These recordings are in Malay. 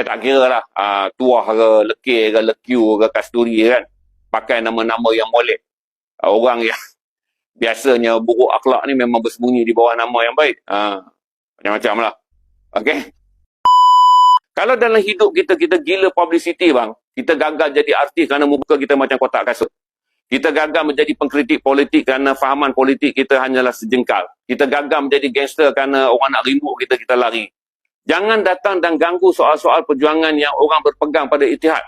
Saya tak kira lah tuah ke, lekir ke, lekiu ke, kasturi kan. Pakai nama-nama yang molek. Orang yang biasanya buruk akhlak ni memang bersembunyi di bawah nama yang baik. Macam-macam lah. Okay? Kalau dalam hidup kita gila publicity bang. Kita gagal jadi artis kerana muka kita macam kotak kasut. Kita gagal menjadi pengkritik politik kerana fahaman politik kita hanyalah sejengkal. Kita gagal menjadi gangster kerana orang nak rindu kita, kita lari. Jangan datang dan ganggu soal-soal perjuangan yang orang berpegang pada Ittihad.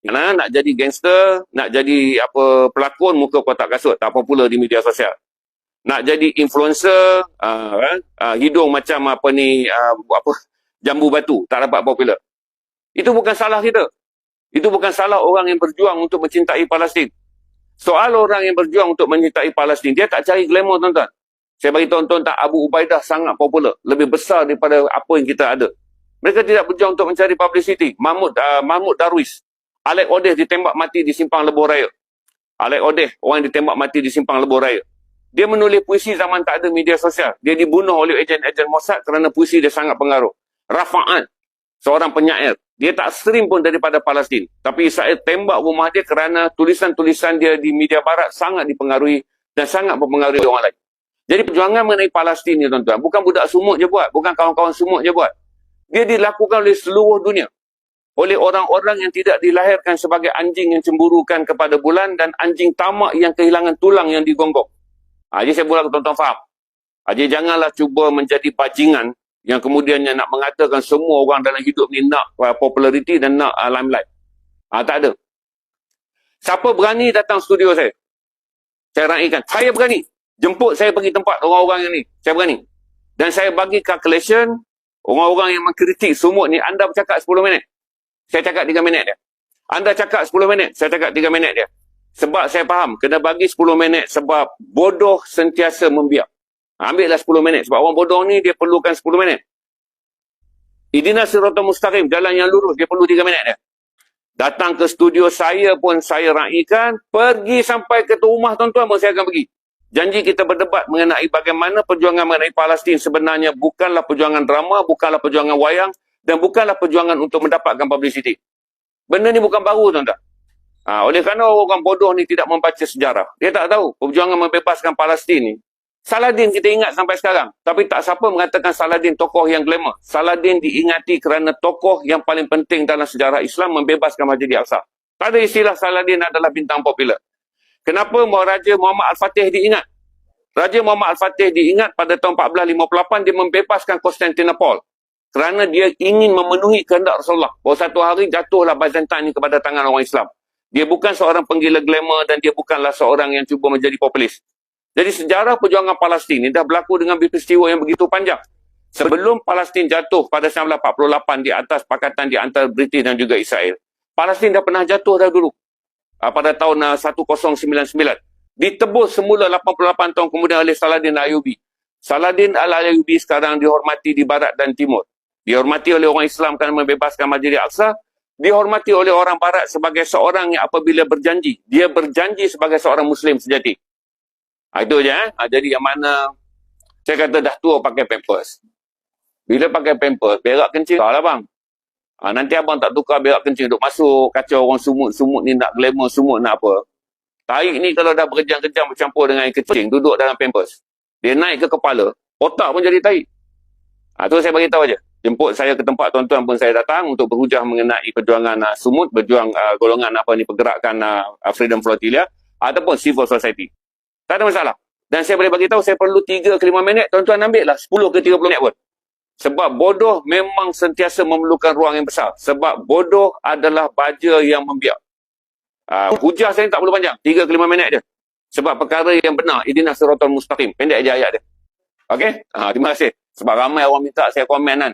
Kerana nak jadi gangster, nak jadi pelakon muka kotak kasut, tak popular di media sosial. Nak jadi influencer, hidung macam jambu batu, tak dapat popular. Itu bukan salah kita. Itu bukan salah orang yang berjuang untuk mencintai Palestin. Soal orang yang berjuang untuk mencintai Palestin, dia tak cari glamour, tuan-tuan. Saya bagi tuan-tuan tak, Abu Ubaidah sangat popular. Lebih besar daripada apa yang kita ada. Mereka tidak berjuang untuk mencari publicity. Mahmud Darwish. Alec Odeh ditembak mati di Simpang Lebuh Raya. Alec Odeh, orang yang ditembak mati di Simpang Lebuh Raya. Dia menulis puisi zaman tak ada media sosial. Dia dibunuh oleh ejen-ejen Mossad kerana puisi dia sangat pengaruh. Rafa'an, seorang penyair. Dia tak stream pun daripada Palestin. Tapi Israel tembak rumah dia kerana tulisan-tulisan dia di media barat sangat dipengaruhi dan sangat mempengaruhi orang lain. Jadi perjuangan mengenai Palestin ni tuan-tuan, bukan budak sumut je buat, bukan kawan-kawan sumut je buat. Dia dilakukan oleh seluruh dunia. Oleh orang-orang yang tidak dilahirkan sebagai anjing yang cemburukan kepada bulan dan anjing tamak yang kehilangan tulang yang digonggong. Jadi saya buat tuan-tuan faham. Jadi janganlah cuba menjadi bajingan yang kemudiannya nak mengatakan semua orang dalam hidup ni nak populariti dan nak limelight. Tak ada. Siapa berani datang studio saya? Saya raikan. Saya berani. Jemput saya pergi tempat orang-orang yang ni. Saya berani. Dan saya bagi calculation, orang-orang yang mengkritik sumut ni, anda bercakap 10 minit. Saya cakap 3 minit dia. Anda cakap 10 minit, saya cakap 3 minit dia. Sebab saya faham, kena bagi 10 minit sebab bodoh sentiasa membiak. Ambillah 10 minit. Sebab orang bodoh ni, dia perlukan 10 minit. Ihdinas siratal mustaqim, jalan yang lurus, dia perlu 3 minit dia. Datang ke studio saya pun saya raikan. Pergi sampai ke rumah tuan-tuan pun saya akan pergi. Janji kita berdebat mengenai bagaimana perjuangan mengenai Palestin sebenarnya bukanlah perjuangan drama, bukanlah perjuangan wayang, dan bukanlah perjuangan untuk mendapatkan publicity. Benda ni bukan baru tuan-tuan. Oleh kerana orang bodoh ni tidak membaca sejarah. Dia tak tahu perjuangan membebaskan Palestin ni. Saladin kita ingat sampai sekarang. Tapi tak siapa mengatakan Saladin tokoh yang glamour. Saladin diingati kerana tokoh yang paling penting dalam sejarah Islam membebaskan Masjid Al-Aqsa. Tak ada istilah Saladin adalah bintang popular. Kenapa Raja Muhammad Al-Fatih diingat? Raja Muhammad Al-Fatih diingat pada tahun 1458 dia membebaskan Konstantinopel. Kerana dia ingin memenuhi kehendak Rasulullah. Bahawa satu hari jatuhlah Byzantine ini kepada tangan orang Islam. Dia bukan seorang penggila glamour dan dia bukanlah seorang yang cuba menjadi populis. Jadi sejarah perjuangan Palestin ini dah berlaku dengan peristiwa yang begitu panjang. Sebelum Palestin jatuh pada 1948 di atas pakatan di antara British dan juga Israel, Palestin dah pernah jatuh dah dulu. Pada tahun 1099. Ditebus semula 88 tahun kemudian oleh Saladin Al-Ayyubi. Saladin Al-Ayyubi sekarang dihormati di barat dan timur. Dihormati oleh orang Islam kerana membebaskan Masjid Al-Aqsa. Dihormati oleh orang barat sebagai seorang yang apabila berjanji, dia berjanji sebagai seorang Muslim sejati. Itu je. Jadi yang mana saya kata dah tua pakai pampers. Bila pakai pampers, berak kencing. Tak lah bang. Nanti abang tak tukar berak kencing duk masuk. Kacau orang sumut-sumut ni nak glamour, sumut nak apa. Tarik ni kalau dah berkejam-kejam bercampur dengan air kecing, duduk dalam pampers. Dia naik ke kepala, otak pun jadi tarik. Tu saya bagi tahu aja. Jemput saya ke tempat tuan-tuan pun saya datang untuk berhujah mengenai perjuangan sumut, berjuang golongan pergerakan Freedom Flotilla ataupun civil society. Tak ada masalah. Dan saya boleh bagi tahu saya perlu 3 ke 5 minit, tuan-tuan ambil lah 10 ke 30 minit pun. Sebab bodoh memang sentiasa memerlukan ruang yang besar. Sebab bodoh adalah baja yang membiak. Hujah saya tak perlu panjang, 3 ke 5 minit je. Sebab perkara yang benar, ihdinas siratal mustaqim. Pendek je ayat dia. Okey? Terima kasih. Sebab ramai orang minta saya komen kan.